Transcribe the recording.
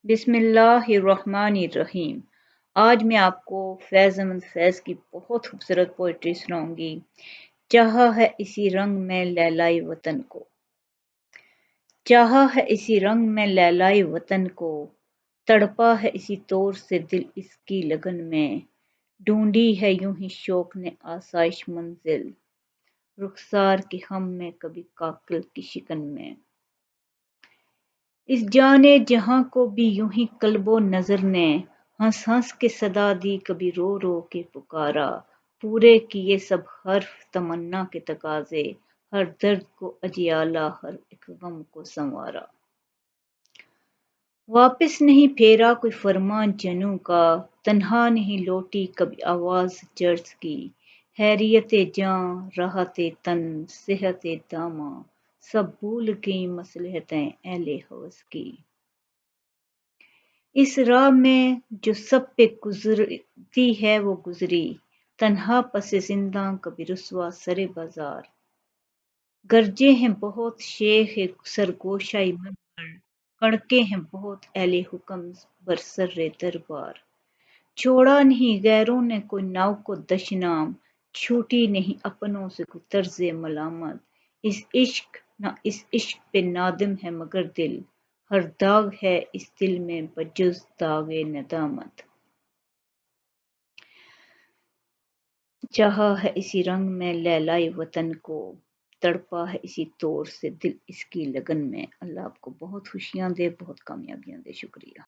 بسم اللہ الرحمن الرحیم۔ آج میں آپ کو فیض احمد فیض کی بہت خوبصورت پوئٹری سناؤں گی۔ چاہا ہے اسی رنگ میں لیلائے وطن کو، چاہا ہے اسی رنگ میں لیلائے وطن کو، تڑپا ہے اسی طور سے دل اس کی لگن میں، ڈھونڈی ہے یوں ہی شوق نے آسائش منزل، رخسار کے ہم میں کبھی کاکل کی شکن میں۔ اس جانے جہاں کو بھی یوں ہی قلب و نظر نے، ہنس ہنس کے صدا دی کبھی رو رو کے پکارا، پورے کیے سب حرف تمنا کے تقاضے، ہر درد کو اجیالا ہر ایک غم کو سنوارا۔ واپس نہیں پھیرا کوئی فرمان جنوں کا، تنہا نہیں لوٹی کبھی آواز جرس کی، حیریت جاں راحت تن صحت داماں، سب بھول گئیں مصلحتیں اہل ہوس کی۔ اس راہ میں جو سب پہ گزرتی ہے وہ گزری، تنہا پس زنداں کبھی رسوا سر بازار، گرجے ہیں بہت شیخ سرگوشۂ منبر، کڑکے ہیں بہت اہل حکم بر سر دربار، چھوڑا نہیں غیروں نے کوئی ناؤ کو دشنام، چھوٹی نہیں اپنوں سے کوئی طرز ملامت، اس عشق پہ نادم ہے مگر دل، ہر داغ ہے اس دل میں بجز داغ ندامت۔ چاہا ہے اسی رنگ میں لیلائے وطن کو، تڑپا ہے اسی طور سے دل اس کی لگن میں۔ اللہ آپ کو بہت خوشیاں دے، بہت کامیابیاں دے۔ شکریہ۔